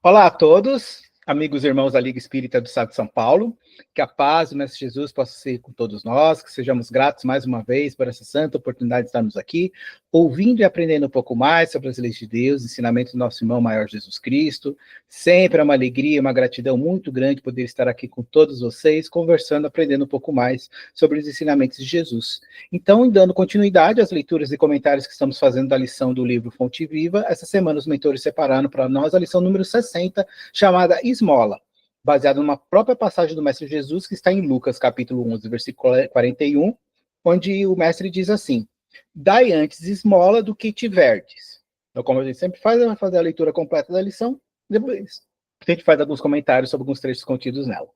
Olá a todos, amigos e irmãos da Liga Espírita do Estado de São Paulo. Que a paz do Mestre Jesus possa ser com todos nós, que sejamos gratos mais uma vez por essa santa oportunidade de estarmos aqui, ouvindo e aprendendo um pouco mais sobre as leis de Deus, ensinamento do nosso irmão maior Jesus Cristo. Sempre é uma alegria, uma gratidão muito grande poder estar aqui com todos vocês, conversando, aprendendo um pouco mais sobre os ensinamentos de Jesus. Então, dando continuidade às leituras e comentários que estamos fazendo da lição do livro Fonte Viva, essa semana os mentores separaram para nós a lição número 60, chamada Esmola, baseado numa própria passagem do Mestre Jesus, que está em Lucas, capítulo 11, versículo 41, onde o Mestre diz assim: dai antes esmola do que tiverdes. Então, como a gente sempre faz, vai fazer a leitura completa da lição, depois a gente faz alguns comentários sobre alguns trechos contidos nela.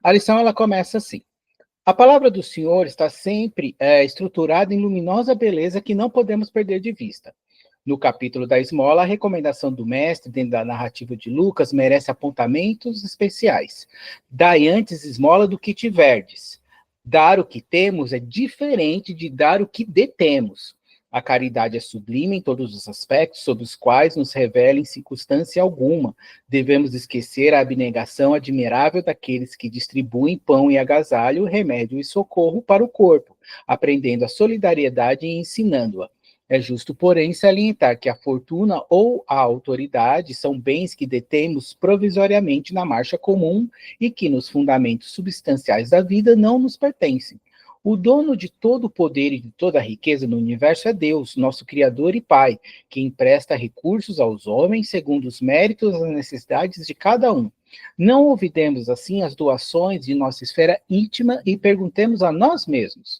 A lição, ela começa assim: a palavra do Senhor está sempre estruturada em luminosa beleza que não podemos perder de vista. No capítulo da esmola, a recomendação do mestre, dentro da narrativa de Lucas, merece apontamentos especiais. Dai antes esmola do que tiverdes. Dar o que temos é diferente de dar o que detemos. A caridade é sublime em todos os aspectos sobre os quais nos revela em circunstância alguma. Devemos esquecer a abnegação admirável daqueles que distribuem pão e agasalho, remédio e socorro para o corpo, aprendendo a solidariedade e ensinando-a. É justo, porém, salientar que a fortuna ou a autoridade são bens que detemos provisoriamente na marcha comum e que, nos fundamentos substanciais da vida, não nos pertencem. O dono de todo o poder e de toda a riqueza no universo é Deus, nosso Criador e Pai, que empresta recursos aos homens segundo os méritos e as necessidades de cada um. Não olvidemos, assim, as doações de nossa esfera íntima e perguntemos a nós mesmos: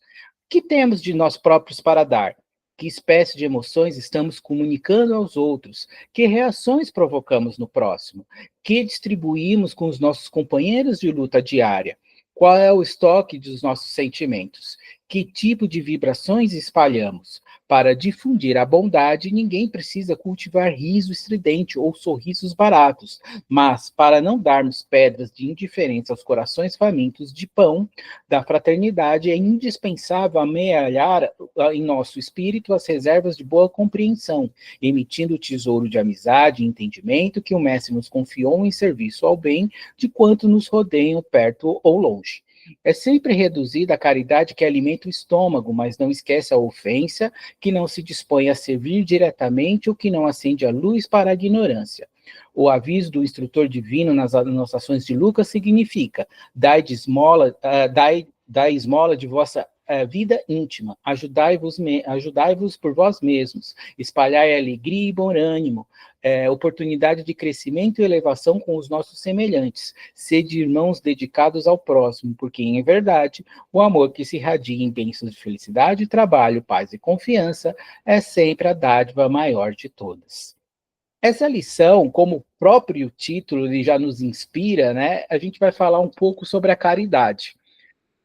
que temos de nós próprios para dar? Que espécie de emoções estamos comunicando aos outros? Que reações provocamos no próximo? Que distribuímos com os nossos companheiros de luta diária? Qual é o estoque dos nossos sentimentos? Que tipo de vibrações espalhamos? Para difundir a bondade, ninguém precisa cultivar riso estridente ou sorrisos baratos, mas para não darmos pedras de indiferença aos corações famintos de pão da fraternidade, é indispensável amealhar em nosso espírito as reservas de boa compreensão, emitindo o tesouro de amizade e entendimento que o Mestre nos confiou em serviço ao bem de quanto nos rodeiam perto ou longe. É sempre reduzida a caridade que alimenta o estômago, mas não esquece a ofensa, que não se dispõe a servir diretamente ou que não acende a luz para a ignorância. O aviso do instrutor divino nas anotações de Lucas significa: dai esmola de vossa vida íntima, ajudai-vos por vós mesmos, espalhai alegria e bom ânimo, oportunidade de crescimento e elevação com os nossos semelhantes, sede irmãos dedicados ao próximo, porque, em verdade, o amor que se irradia em bênçãos de felicidade, trabalho, paz e confiança é sempre a dádiva maior de todas. Essa lição, como o próprio título ele já nos inspira, né, a gente vai falar um pouco sobre a caridade.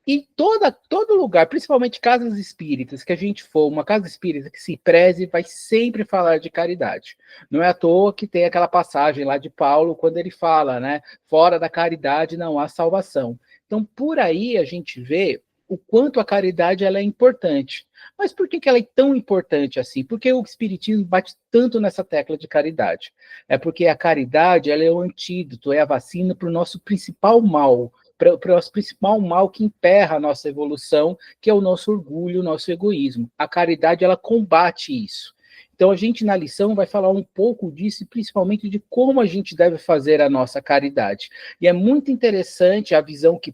E todo lugar, principalmente casas espíritas, que a gente for, uma casa espírita que se preze, vai sempre falar de caridade. Não é à toa que tem aquela passagem lá de Paulo, quando ele fala, né? Fora da caridade não há salvação. Então, por aí a gente vê o quanto a caridade ela é importante. Mas por que ela é tão importante assim? Por que o Espiritismo bate tanto nessa tecla de caridade? É porque a caridade ela é o antídoto, é a vacina para o nosso principal mal, para o principal mal que emperra a nossa evolução, que é o nosso orgulho, o nosso egoísmo. A caridade, ela combate isso. Então, a gente, na lição, vai falar um pouco disso, e principalmente de como a gente deve fazer a nossa caridade. E é muito interessante a visão que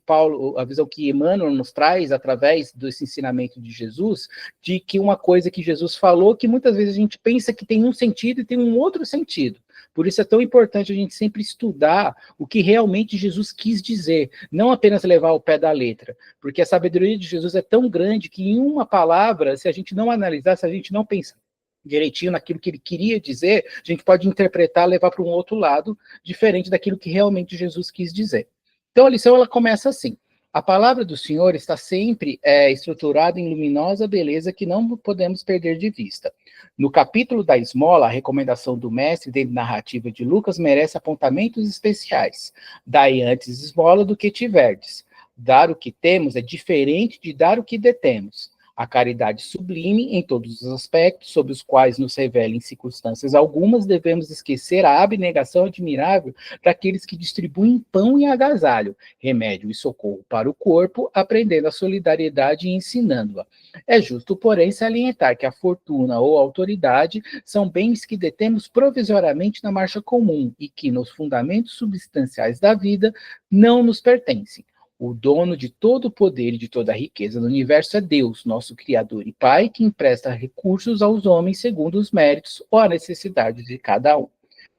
Emmanuel nos traz, através desse ensinamento de Jesus, de que uma coisa que Jesus falou, que muitas vezes a gente pensa que tem um sentido e tem um outro sentido. Por isso é tão importante a gente sempre estudar o que realmente Jesus quis dizer, não apenas levar ao pé da letra, porque a sabedoria de Jesus é tão grande que em uma palavra, se a gente não analisar, se a gente não pensar direitinho naquilo que ele queria dizer, a gente pode interpretar, levar para um outro lado, diferente daquilo que realmente Jesus quis dizer. Então a lição ela começa assim: a palavra do Senhor está sempre estruturada em luminosa beleza que não podemos perder de vista. No capítulo da esmola, a recomendação do mestre, dentro da narrativa de Lucas, merece apontamentos especiais. Dai antes esmola do que tiverdes. Dar o que temos é diferente de dar o que detemos. A caridade sublime em todos os aspectos, sobre os quais nos revela em circunstâncias algumas, devemos esquecer a abnegação admirável daqueles que distribuem pão e agasalho, remédio e socorro para o corpo, aprendendo a solidariedade e ensinando-a. É justo, porém, salientar que a fortuna ou a autoridade são bens que detemos provisoriamente na marcha comum e que, nos fundamentos substanciais da vida, não nos pertencem. O dono de todo o poder e de toda a riqueza do universo é Deus, nosso Criador e Pai, que empresta recursos aos homens segundo os méritos ou a necessidade de cada um.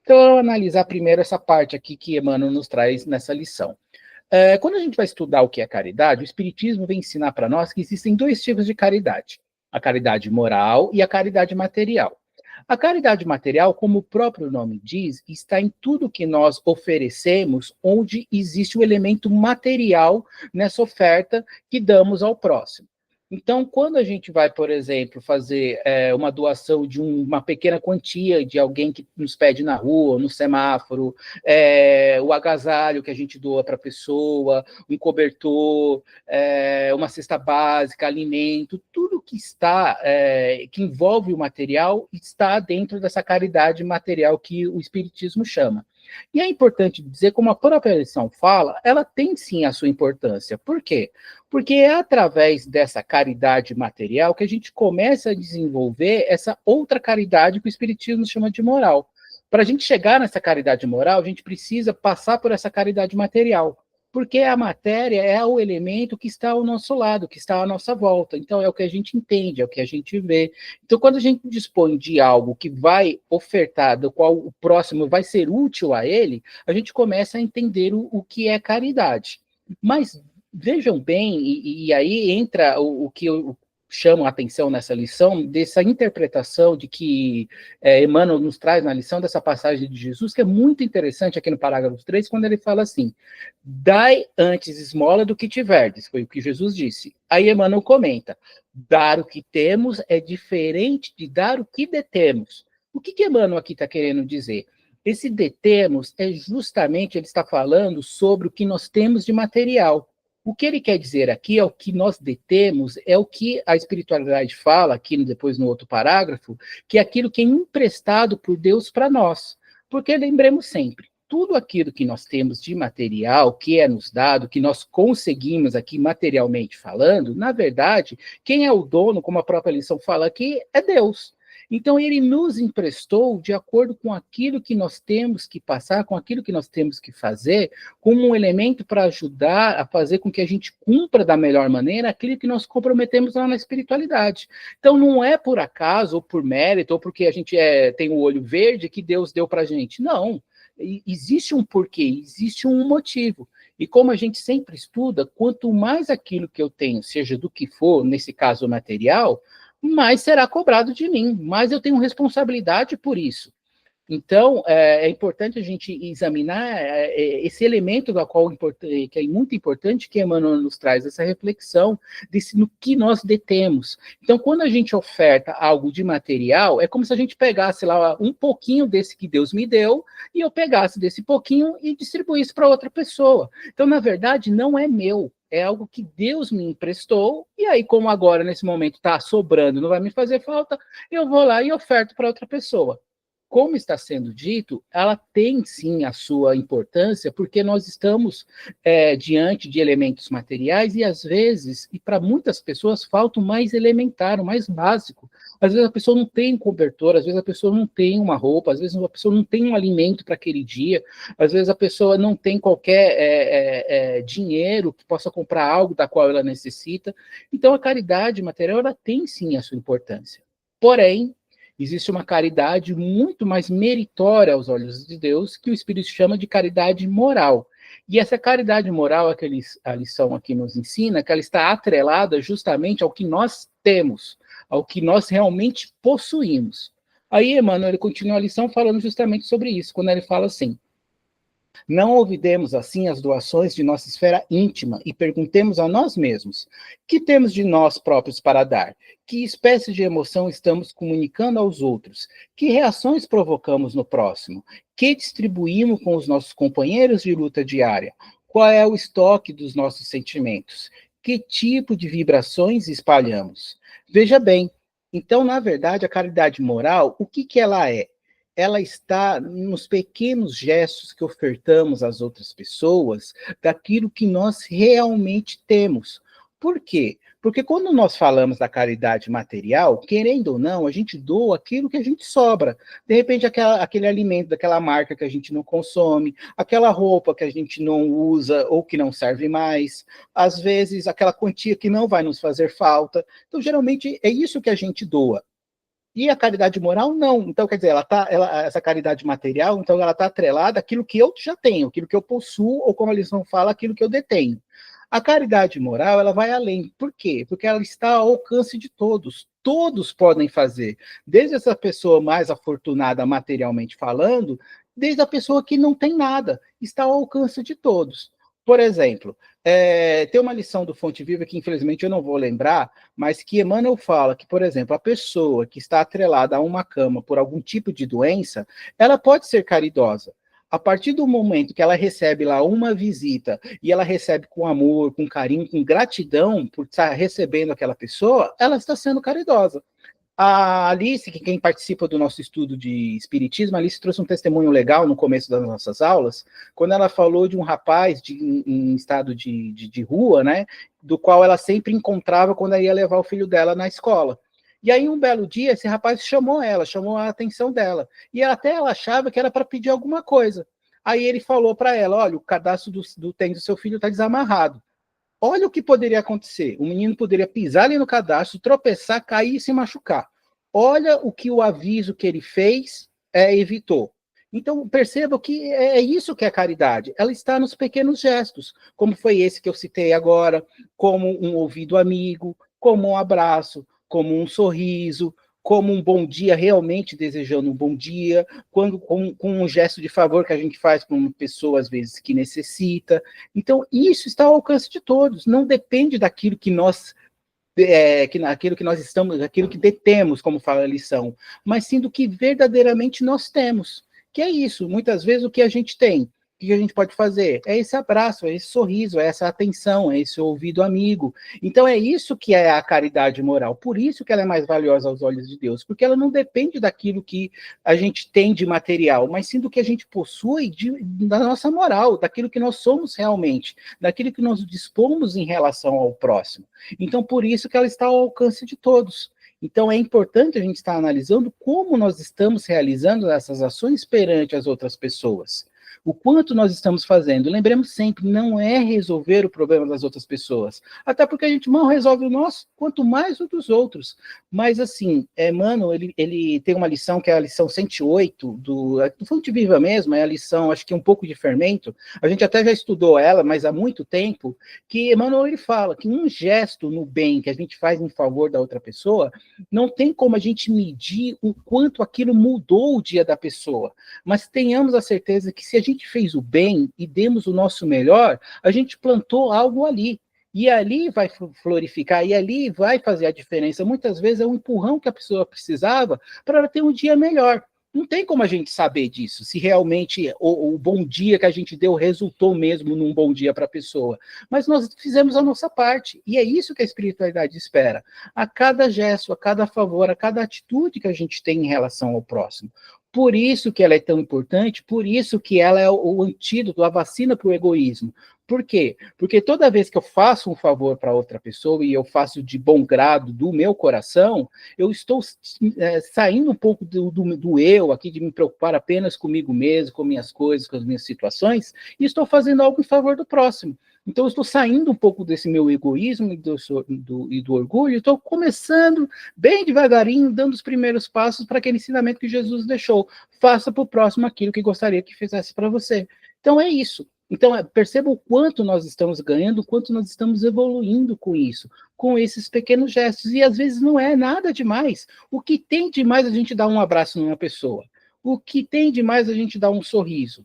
Então, eu vou analisar primeiro essa parte aqui que Emmanuel nos traz nessa lição. Quando a gente vai estudar o que é caridade, o Espiritismo vem ensinar para nós que existem dois tipos de caridade: a caridade moral e a caridade material. A caridade material, como o próprio nome diz, está em tudo que nós oferecemos, onde existe o elemento material nessa oferta que damos ao próximo. Então, quando a gente vai, por exemplo, fazer uma doação de uma pequena quantia de alguém que nos pede na rua, no semáforo, o agasalho que a gente doa para a pessoa, um cobertor, uma cesta básica, alimento, tudo que está, que envolve o material, está dentro dessa caridade material que o Espiritismo chama. E é importante dizer, como a própria lição fala, ela tem sim a sua importância. Por quê? Porque é através dessa caridade material que a gente começa a desenvolver essa outra caridade que o Espiritismo chama de moral. Para a gente chegar nessa caridade moral, a gente precisa passar por essa caridade material. Porque a matéria é o elemento que está ao nosso lado, que está à nossa volta. Então, é o que a gente entende, é o que a gente vê. Então, quando a gente dispõe de algo que vai ofertar, do qual o próximo vai ser útil a ele, a gente começa a entender o que é caridade. Mas, vejam bem, e aí entra o que eu chamo a atenção nessa lição, dessa interpretação de que Emmanuel nos traz na lição dessa passagem de Jesus, que é muito interessante aqui no parágrafo 3, quando ele fala assim: dai antes esmola do que tiverdes, foi o que Jesus disse. Aí Emmanuel comenta: dar o que temos é diferente de dar o que detemos. O que Emmanuel aqui está querendo dizer? Esse detemos é justamente, ele está falando sobre o que nós temos de material. O que ele quer dizer aqui é o que nós detemos, é o que a espiritualidade fala, aqui depois no outro parágrafo, que é aquilo que é emprestado por Deus para nós. Porque lembremos sempre, tudo aquilo que nós temos de material, que é nos dado, que nós conseguimos aqui materialmente falando, na verdade, quem é o dono, como a própria lição fala aqui, é Deus. Então, ele nos emprestou de acordo com aquilo que nós temos que passar, com aquilo que nós temos que fazer, como um elemento para ajudar a fazer com que a gente cumpra da melhor maneira aquilo que nós comprometemos lá na espiritualidade. Então, não é por acaso, ou por mérito, ou porque a gente tem o olho verde que Deus deu para a gente. Não. Existe um porquê, existe um motivo. E como a gente sempre estuda, quanto mais aquilo que eu tenho, seja do que for, nesse caso material, mais será cobrado de mim, mais eu tenho responsabilidade por isso. Então, é importante a gente examinar esse elemento da qual que é muito importante, que Emmanuel nos traz essa reflexão no que nós detemos. Então, quando a gente oferta algo de material, é como se a gente pegasse lá um pouquinho desse que Deus me deu e eu pegasse desse pouquinho e distribuísse para outra pessoa. Então, na verdade, não é meu. É algo que Deus me emprestou, e aí, como agora, nesse momento, está sobrando, não vai me fazer falta, eu vou lá e oferto para outra pessoa. Como está sendo dito, ela tem sim a sua importância, porque nós estamos diante de elementos materiais e, às vezes, e para muitas pessoas, falta o mais elementar, o mais básico. Às vezes a pessoa não tem um cobertor, às vezes a pessoa não tem uma roupa, às vezes a pessoa não tem um alimento para aquele dia, às vezes a pessoa não tem qualquer dinheiro que possa comprar algo da qual ela necessita. Então, a caridade material, ela tem sim a sua importância. Porém, existe uma caridade muito mais meritória aos olhos de Deus, que o Espírito chama de caridade moral. E essa caridade moral, a lição aqui nos ensina, que ela está atrelada justamente ao que nós temos, ao que nós realmente possuímos. Aí, Emmanuel, ele continua a lição falando justamente sobre isso, quando ele fala assim: não olvidemos, assim, as doações de nossa esfera íntima e perguntemos a nós mesmos: que temos de nós próprios para dar? Que espécie de emoção estamos comunicando aos outros? Que reações provocamos no próximo? Que distribuímos com os nossos companheiros de luta diária? Qual é o estoque dos nossos sentimentos? Que tipo de vibrações espalhamos? Veja bem, então, na verdade, a caridade moral, o que que ela é? Ela está nos pequenos gestos que ofertamos às outras pessoas daquilo que nós realmente temos. Por quê? Porque quando nós falamos da caridade material, querendo ou não, a gente doa aquilo que a gente sobra. De repente, aquele alimento daquela marca que a gente não consome, aquela roupa que a gente não usa ou que não serve mais, às vezes aquela quantia que não vai nos fazer falta. Então, geralmente, é isso que a gente doa. E a caridade moral, não. Então, quer dizer, essa caridade material, então, ela está atrelada àquilo que eu já tenho, aquilo que eu possuo, ou como a lição fala, aquilo que eu detenho. A caridade moral, ela vai além. Por quê? Porque ela está ao alcance de todos. Todos podem fazer. Desde essa pessoa mais afortunada materialmente falando, desde a pessoa que não tem nada. Está ao alcance de todos. Por exemplo, tem uma lição do Fonte Viva que, infelizmente, eu não vou lembrar, mas que Emmanuel fala que, por exemplo, a pessoa que está atrelada a uma cama por algum tipo de doença, ela pode ser caridosa. A partir do momento que ela recebe lá uma visita e ela recebe com amor, com carinho, com gratidão por estar recebendo aquela pessoa, ela está sendo caridosa. A Alice, que quem participa do nosso estudo de espiritismo, a Alice trouxe um testemunho legal no começo das nossas aulas, quando ela falou de um rapaz em estado de rua, né, do qual ela sempre encontrava quando ela ia levar o filho dela na escola. E aí, um belo dia, esse rapaz chamou ela, chamou a atenção dela. E até ela achava que era para pedir alguma coisa. Aí ele falou para ela, olha, o cadastro do tênis do seu filho está desamarrado. Olha o que poderia acontecer. O menino poderia pisar ali no cadastro, tropeçar, cair e se machucar. Olha o que o aviso que ele fez evitou. Então, perceba que é isso que é caridade. Ela está nos pequenos gestos, como foi esse que eu citei agora, como um ouvido amigo, como um abraço, como um sorriso, como um bom dia, realmente desejando um bom dia, com um gesto de favor que a gente faz para uma pessoa, às vezes, que necessita. Então, isso está ao alcance de todos, não depende daquilo que nós aquilo que nós estamos, aquilo que detemos, como fala a lição, mas sim do que verdadeiramente nós temos. Que é isso, muitas vezes o que a gente tem, o que a gente pode fazer? É esse abraço, é esse sorriso, é essa atenção, é esse ouvido amigo. Então é isso que é a caridade moral. Por isso que ela é mais valiosa aos olhos de Deus, porque ela não depende daquilo que a gente tem de material, mas sim do que a gente possui da nossa moral, daquilo que nós somos realmente, daquilo que nós dispomos em relação ao próximo. Então, por isso que ela está ao alcance de todos. Então, é importante a gente estar analisando como nós estamos realizando essas ações perante as outras pessoas. O quanto nós estamos fazendo. Lembremos sempre, não é resolver o problema das outras pessoas. Até porque a gente mal resolve o nosso, quanto mais o dos outros. Mas, assim, Emmanuel, ele tem uma lição que é a lição 108 do Fonte Viva mesmo, é a lição, acho que um pouco de fermento. A gente até já estudou ela, mas há muito tempo, que Emmanuel ele fala que um gesto no bem que a gente faz em favor da outra pessoa, não tem como a gente medir o quanto aquilo mudou o dia da pessoa. Mas tenhamos a certeza que se a gente fez o bem e demos o nosso melhor, a gente plantou algo ali. E ali vai florificar, e ali vai fazer a diferença. Muitas vezes é um empurrão que a pessoa precisava para ela ter um dia melhor. Não tem como a gente saber disso, se realmente o bom dia que a gente deu resultou mesmo num bom dia para a pessoa. Mas nós fizemos a nossa parte, e é isso que a espiritualidade espera. A cada gesto, a cada favor, a cada atitude que a gente tem em relação ao próximo. Por isso que ela é tão importante, por isso que ela é o antídoto, a vacina para o egoísmo. Por quê? Porque toda vez que eu faço um favor para outra pessoa e eu faço de bom grado do meu coração, eu estou saindo um pouco do eu aqui, de me preocupar apenas comigo mesmo, com minhas coisas, com as minhas situações, e estou fazendo algo em favor do próximo. Então, eu estou saindo um pouco desse meu egoísmo e do orgulho, estou começando bem devagarinho, dando os primeiros passos para aquele ensinamento que Jesus deixou. Faça para o próximo aquilo que gostaria que fizesse para você. Então, é isso. Então, perceba o quanto nós estamos ganhando, o quanto nós estamos evoluindo com isso, com esses pequenos gestos. E às vezes não é nada demais. O que tem demais a gente dar um abraço numa pessoa? O que tem demais a gente dar um sorriso?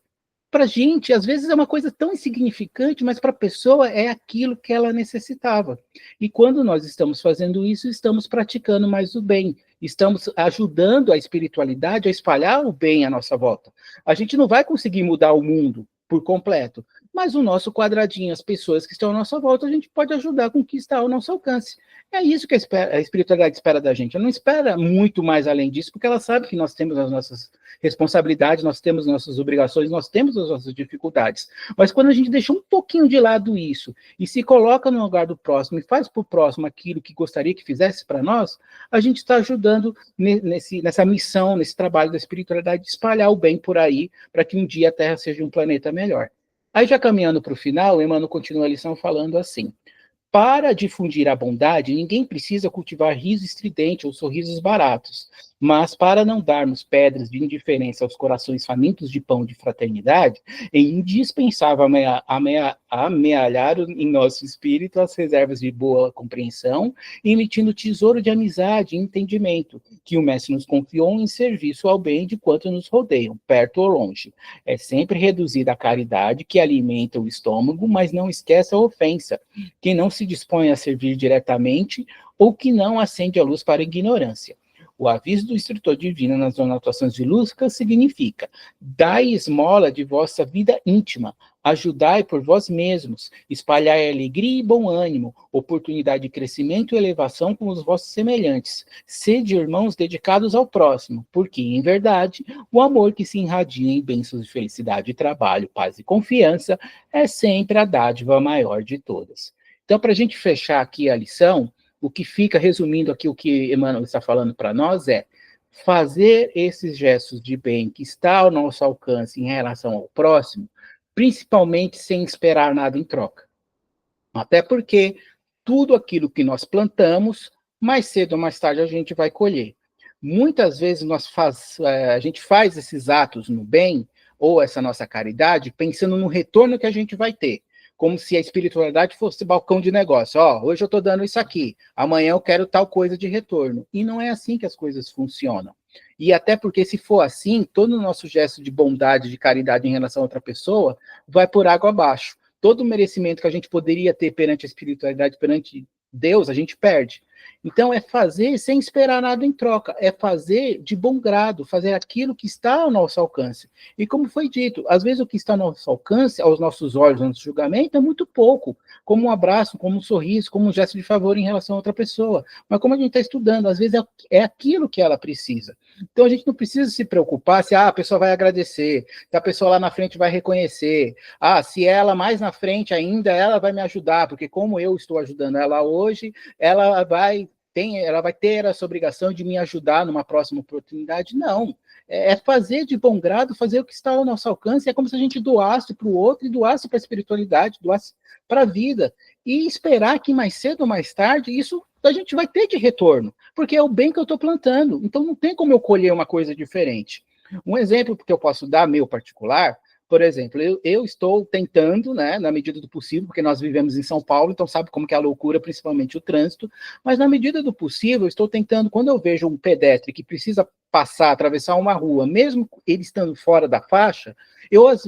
Para a gente, às vezes é uma coisa tão insignificante, mas para a pessoa é aquilo que ela necessitava. E quando nós estamos fazendo isso, estamos praticando mais o bem, estamos ajudando a espiritualidade a espalhar o bem à nossa volta. A gente não vai conseguir mudar o mundo por completo, mas o nosso quadradinho, as pessoas que estão à nossa volta, a gente pode ajudar com o que está ao nosso alcance. É isso que a espiritualidade espera da gente. Ela não espera muito mais além disso, porque ela sabe que nós temos as nossas responsabilidades, nós temos nossas obrigações, nós temos as nossas dificuldades. Mas quando a gente deixa um pouquinho de lado isso e se coloca no lugar do próximo e faz para o próximo aquilo que gostaria que fizesse para nós, a gente está ajudando nessa missão, nesse trabalho da espiritualidade de espalhar o bem por aí, para que um dia a Terra seja um planeta melhor. Aí, já caminhando para o final, Emmanuel continua a lição falando assim: para difundir a bondade, ninguém precisa cultivar riso estridente ou sorrisos baratos, mas para não darmos pedras de indiferença aos corações famintos de pão de fraternidade, é indispensável amealhar em nosso espírito as reservas de boa compreensão, emitindo tesouro de amizade e entendimento, que o Mestre nos confiou em serviço ao bem de quanto nos rodeiam, perto ou longe. É sempre reduzida a caridade que alimenta o estômago, mas não esqueça a ofensa, que não se dispõe a servir diretamente ou que não acende a luz para a ignorância. O aviso do instrutor divino nas anotações de Lucas significa: dai esmola de vossa vida íntima, ajudai por vós mesmos, espalhai alegria e bom ânimo, oportunidade de crescimento e elevação com os vossos semelhantes. Sede irmãos dedicados ao próximo, porque, em verdade, o amor que se irradia em bênçãos de felicidade, trabalho, paz e confiança é sempre a dádiva maior de todas. Então, para a gente fechar aqui a lição, o que fica, resumindo aqui o que Emmanuel está falando para nós, é fazer esses gestos de bem que está ao nosso alcance em relação ao próximo, principalmente sem esperar nada em troca. Até porque tudo aquilo que nós plantamos, mais cedo ou mais tarde a gente vai colher. Muitas vezes a gente faz esses atos no bem, ou essa nossa caridade, pensando no retorno que a gente vai ter. Como se a espiritualidade fosse balcão de negócio. Hoje eu estou dando isso aqui, amanhã eu quero tal coisa de retorno. E não é assim que as coisas funcionam. E até porque, se for assim, todo o nosso gesto de bondade, de caridade em relação a outra pessoa, vai por água abaixo. Todo o merecimento que a gente poderia ter perante a espiritualidade, perante Deus, a gente perde. Então, é fazer sem esperar nada em troca, é fazer de bom grado, fazer aquilo que está ao nosso alcance. E como foi dito, às vezes o que está ao nosso alcance, aos nossos olhos, ao nosso julgamento, é muito pouco, como um abraço, como um sorriso, como um gesto de favor em relação a outra pessoa. Mas como a gente está estudando, às vezes é aquilo que ela precisa. Então, a gente não precisa se preocupar se a pessoa vai agradecer, se a pessoa lá na frente vai reconhecer, se ela mais na frente ainda, ela vai me ajudar, porque como eu estou ajudando ela hoje, ela vai ter essa obrigação de me ajudar numa próxima oportunidade. Não. É fazer de bom grado, fazer o que está ao nosso alcance. É como se a gente doasse para o outro e doasse para a espiritualidade, doasse para a vida. E esperar que mais cedo ou mais tarde isso a gente vai ter de retorno, porque é o bem que eu estou plantando. Então não tem como eu colher uma coisa diferente. Um exemplo que eu posso dar, meu particular, por exemplo, eu estou tentando, né, na medida do possível, porque nós vivemos em São Paulo, então sabe como que é a loucura, principalmente o trânsito, mas na medida do possível, eu estou tentando, quando eu vejo um pedestre que precisa passar, atravessar uma rua, mesmo ele estando fora da faixa,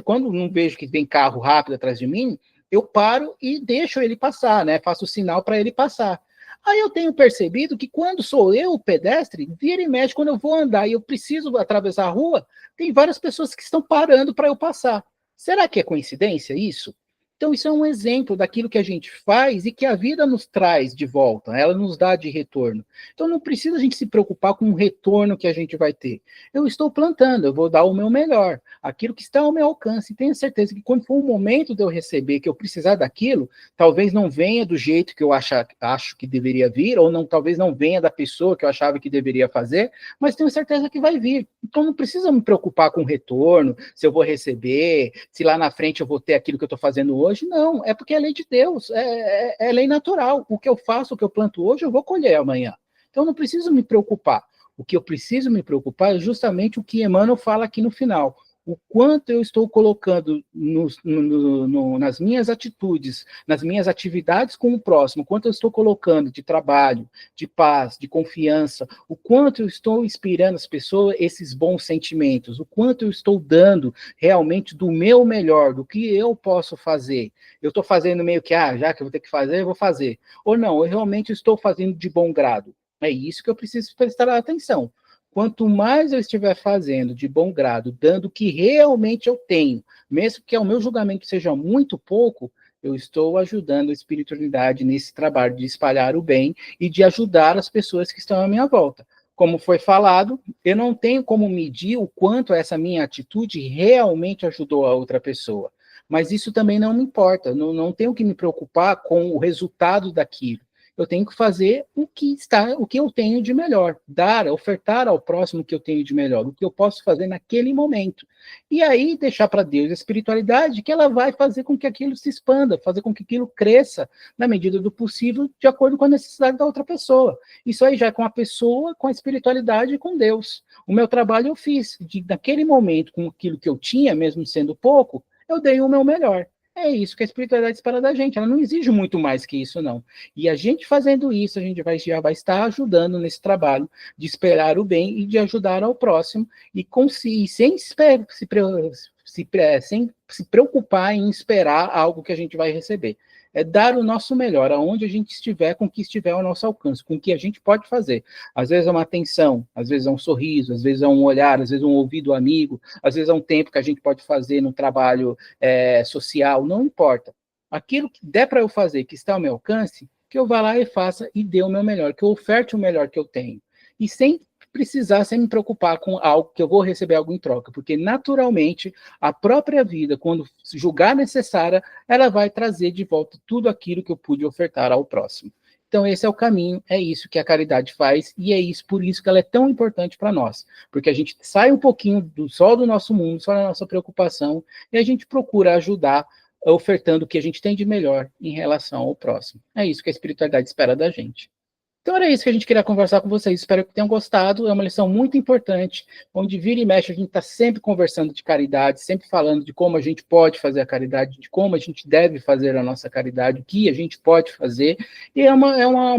quando não vejo que vem carro rápido atrás de mim, eu paro e deixo ele passar, né, faço o sinal para ele passar. Aí eu tenho percebido que quando sou eu o pedestre, vira e mexe, quando eu vou andar e eu preciso atravessar a rua, tem várias pessoas que estão parando para eu passar. Será que é coincidência isso? Então, isso é um exemplo daquilo que a gente faz e que a vida nos traz de volta, ela nos dá de retorno. Então, não precisa a gente se preocupar com o retorno que a gente vai ter. Eu estou plantando, eu vou dar o meu melhor, aquilo que está ao meu alcance. E tenho certeza que quando for o momento de eu receber, que eu precisar daquilo, talvez não venha do jeito que eu acho que deveria vir, ou não, talvez não venha da pessoa que eu achava que deveria fazer, mas tenho certeza que vai vir. Então, não precisa me preocupar com o retorno, se eu vou receber, se lá na frente eu vou ter aquilo que eu estou fazendo hoje. Não, é porque é lei de Deus, é lei natural. O que eu faço, o que eu planto hoje, eu vou colher amanhã. Então, não preciso me preocupar. O que eu preciso me preocupar é justamente o que Emmanuel fala aqui no final. O quanto eu estou colocando nas minhas atitudes, nas minhas atividades com o próximo, o quanto eu estou colocando de trabalho, de paz, de confiança, o quanto eu estou inspirando as pessoas esses bons sentimentos, o quanto eu estou dando realmente do meu melhor, do que eu posso fazer. Eu estou fazendo meio que, já que eu vou ter que fazer, eu vou fazer. Ou não, eu realmente estou fazendo de bom grado. É isso que eu preciso prestar atenção. Quanto mais eu estiver fazendo de bom grado, dando o que realmente eu tenho, mesmo que ao meu julgamento seja muito pouco, eu estou ajudando a espiritualidade nesse trabalho de espalhar o bem e de ajudar as pessoas que estão à minha volta. Como foi falado, eu não tenho como medir o quanto essa minha atitude realmente ajudou a outra pessoa. Mas isso também não me importa, não tenho que me preocupar com o resultado daquilo. Eu tenho que fazer o que eu tenho de melhor, ofertar ao próximo o que eu tenho de melhor, o que eu posso fazer naquele momento. E aí deixar para Deus a espiritualidade, que ela vai fazer com que aquilo se expanda, fazer com que aquilo cresça na medida do possível, de acordo com a necessidade da outra pessoa. Isso aí já é com a pessoa, com a espiritualidade e com Deus. O meu trabalho eu fiz, naquele momento, com aquilo que eu tinha, mesmo sendo pouco, eu dei o meu melhor. É isso que a espiritualidade espera da gente. Ela não exige muito mais que isso, não. E a gente fazendo isso, a gente já vai estar ajudando nesse trabalho de esperar o bem e de ajudar ao próximo e sem se preocupar em esperar algo que a gente vai receber. É dar o nosso melhor, aonde a gente estiver, com o que estiver ao nosso alcance, com o que a gente pode fazer. Às vezes é uma atenção, às vezes é um sorriso, às vezes é um olhar, às vezes é um ouvido amigo, às vezes é um tempo que a gente pode fazer no trabalho social, não importa. Aquilo que der para eu fazer, que está ao meu alcance, que eu vá lá e faça e dê o meu melhor, que eu oferte o melhor que eu tenho. E sem me preocupar com algo que eu vou receber algo em troca, porque naturalmente a própria vida, quando julgar necessária, ela vai trazer de volta tudo aquilo que eu pude ofertar ao próximo. Então esse é o caminho, é isso que a caridade faz e é isso por isso que ela é tão importante para nós, porque a gente sai um pouquinho só do nosso mundo, só da nossa preocupação e a gente procura ajudar ofertando o que a gente tem de melhor em relação ao próximo. É isso que a espiritualidade espera da gente. Então era isso que a gente queria conversar com vocês. Espero que tenham gostado. É uma lição muito importante, onde vira e mexe a gente está sempre conversando de caridade, sempre falando de como a gente pode fazer a caridade, de como a gente deve fazer a nossa caridade, o que a gente pode fazer. E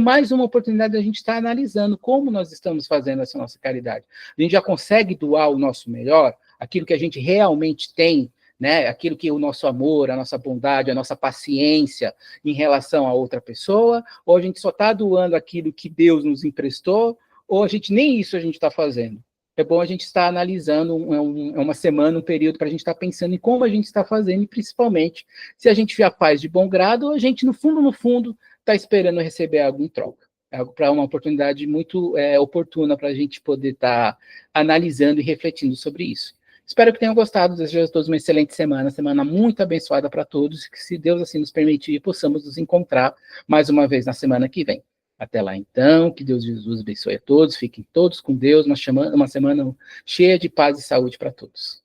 mais uma oportunidade da gente estar analisando como nós estamos fazendo essa nossa caridade. A gente já consegue doar o nosso melhor, aquilo que a gente realmente tem, né? Aquilo que o nosso amor, a nossa bondade, a nossa paciência em relação a outra pessoa, ou a gente só está doando aquilo que Deus nos emprestou, ou a gente nem isso a gente está fazendo. É bom a gente estar analisando uma semana, um período, para a gente estar pensando em como a gente está fazendo, e principalmente se a gente faz de bom grado, ou a gente, no fundo, está esperando receber algo em troca. É algo para uma oportunidade muito oportuna para a gente poder estar analisando e refletindo sobre isso. Espero que tenham gostado, desejo a todos uma excelente semana muito abençoada para todos, e que, se Deus assim nos permitir, possamos nos encontrar mais uma vez na semana que vem. Até lá, então, que Deus Jesus abençoe a todos, fiquem todos com Deus, uma semana cheia de paz e saúde para todos.